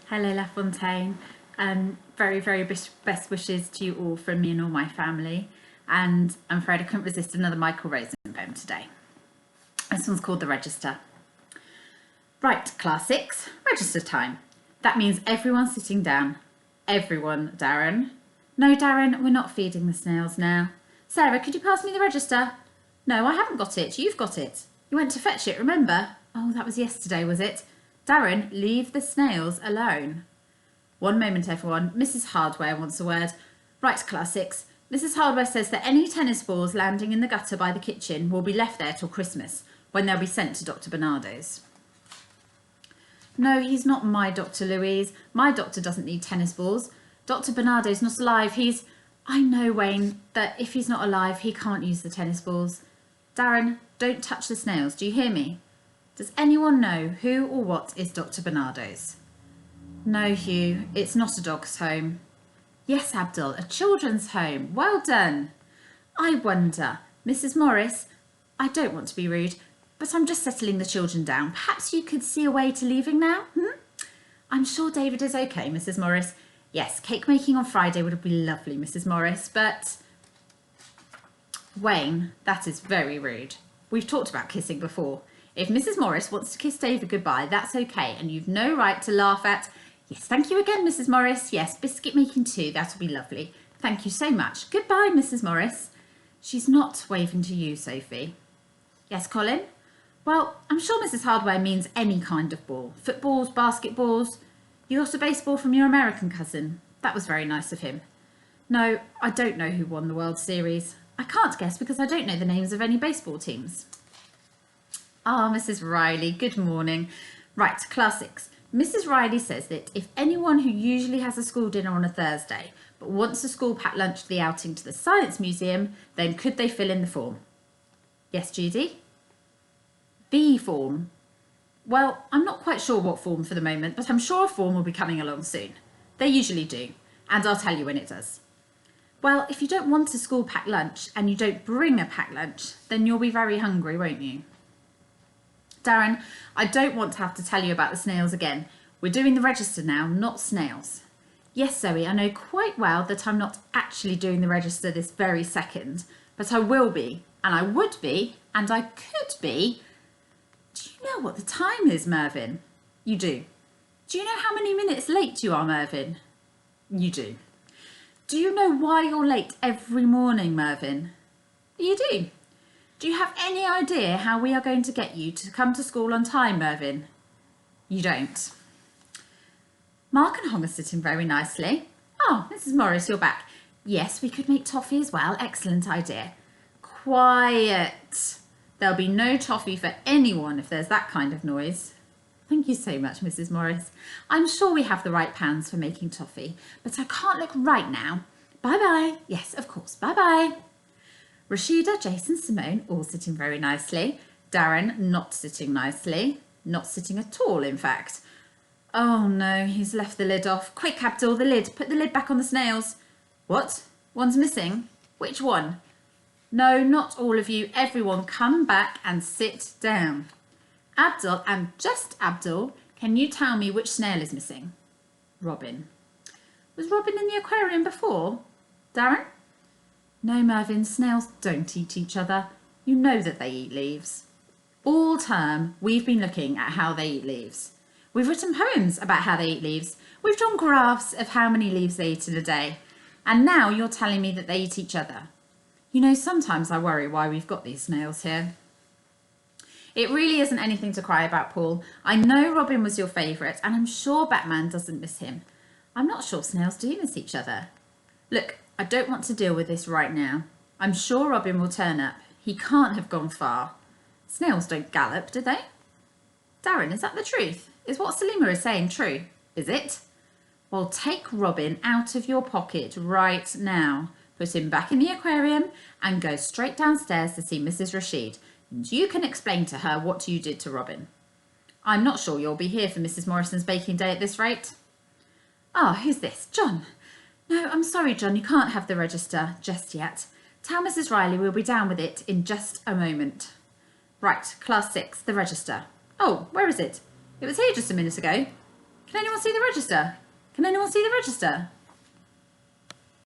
Hello, La Fontaine. Very best wishes to you all from me and all my family. And I'm afraid I couldn't resist another Michael Rosen poem today. This one's called The Register. Right, class 6, register time. That means everyone's sitting down. Everyone, Darren. No, Darren, we're not feeding the snails now. Sarah, could you pass me the register? No, I haven't got it. You've got it. You went to fetch it, remember? Oh, that was yesterday, was it? Darren, leave the snails alone. One moment, everyone. Mrs. Hardware wants a word. Right, class 6. Mrs. Hardware says that any tennis balls landing in the gutter by the kitchen will be left there till Christmas, when they'll be sent to Dr. Bernardo's. No, he's not my Dr. Louise. My doctor doesn't need tennis balls. Dr. Bernardo's not alive. I know, Wayne, that if he's not alive, he can't use the tennis balls. Darren, don't touch the snails. Do you hear me? Does anyone know who or what is Dr. Bernardo's? No, Hugh, it's not a dog's home. Yes, Abdul, a children's home. Well done. I wonder, Mrs. Morris, I don't want to be rude, but I'm just settling the children down. Perhaps you could see a way to leaving now? I'm sure David is okay, Mrs. Morris. Yes, cake making on Friday would be lovely, Mrs. Morris, but... Wayne, that is very rude. We've talked about kissing before. If Mrs. Morris wants to kiss David goodbye, that's okay, and you've no right to laugh at... Yes, thank you again, Mrs. Morris. Yes, biscuit making too, that'll be lovely. Thank you so much. Goodbye, Mrs. Morris. She's not waving to you, Sophie. Yes, Colin? Well, I'm sure Mrs. Hardware means any kind of ball. Footballs, basketballs. You got a baseball from your American cousin. That was very nice of him. No, I don't know who won the World Series. I can't guess because I don't know the names of any baseball teams. Ah, Mrs. Riley, good morning. Right, class 6. Mrs. Riley says that if anyone who usually has a school dinner on a Thursday but wants a school packed lunch for the outing to the Science Museum, then could they fill in the form? Yes, Judy? B form. Well, I'm not quite sure what form for the moment, but I'm sure a form will be coming along soon. They usually do, and I'll tell you when it does. Well, if you don't want a school packed lunch and you don't bring a packed lunch, then you'll be very hungry, won't you? Darren, I don't want to have to tell you about the snails again. We're doing the register now, not snails. Yes, Zoe, I know quite well that I'm not actually doing the register this very second, but I will be, and I would be, and I could be. Do you know what the time is, Mervyn? You do. Do you know how many minutes late you are, Mervyn? You do. Do you know why you're late every morning, Mervyn? You do. Do you have any idea how we are going to get you to come to school on time, Mervyn? You don't. Mark and Hong are sitting very nicely. Oh, Mrs. Morris, you're back. Yes, we could make toffee as well. Excellent idea. Quiet. There'll be no toffee for anyone if there's that kind of noise. Thank you so much, Mrs. Morris. I'm sure we have the right pans for making toffee, but I can't look right now. Bye-bye. Yes, of course. Bye-bye. Rashida, Jason, Simone, all sitting very nicely. Darren, not sitting nicely. Not sitting at all, in fact. Oh, no, he's left the lid off. Quick, Abdul, the lid. Put the lid back on the snails. What? One's missing? Which one? No, not all of you. Everyone come back and sit down. Abdul, and just Abdul, can you tell me which snail is missing? Robin. Was Robin in the aquarium before? Darren? No, Mervyn, snails don't eat each other. You know that they eat leaves. All term, we've been looking at how they eat leaves. We've written poems about how they eat leaves. We've drawn graphs of how many leaves they eat in a day. And now you're telling me that they eat each other. You know, sometimes I worry why we've got these snails here. It really isn't anything to cry about, Paul. I know Robin was your favourite, and I'm sure Batman doesn't miss him. I'm not sure snails do miss each other. Look, I don't want to deal with this right now. I'm sure Robin will turn up. He can't have gone far. Snails don't gallop, do they? Darren, is that the truth? Is what Salima is saying true? Is it? Well, take Robin out of your pocket right now. Put him back in the aquarium and go straight downstairs to see Mrs. Rashid. And you can explain to her what you did to Robin. I'm not sure you'll be here for Mrs. Morrison's baking day at this rate. Ah, who's this? John. No, I'm sorry, John, you can't have the register just yet. Tell Mrs. Riley we'll be down with it in just a moment. Right, class 6, the register. Oh, where is it? It was here just a minute ago. Can anyone see the register? Can anyone see the register?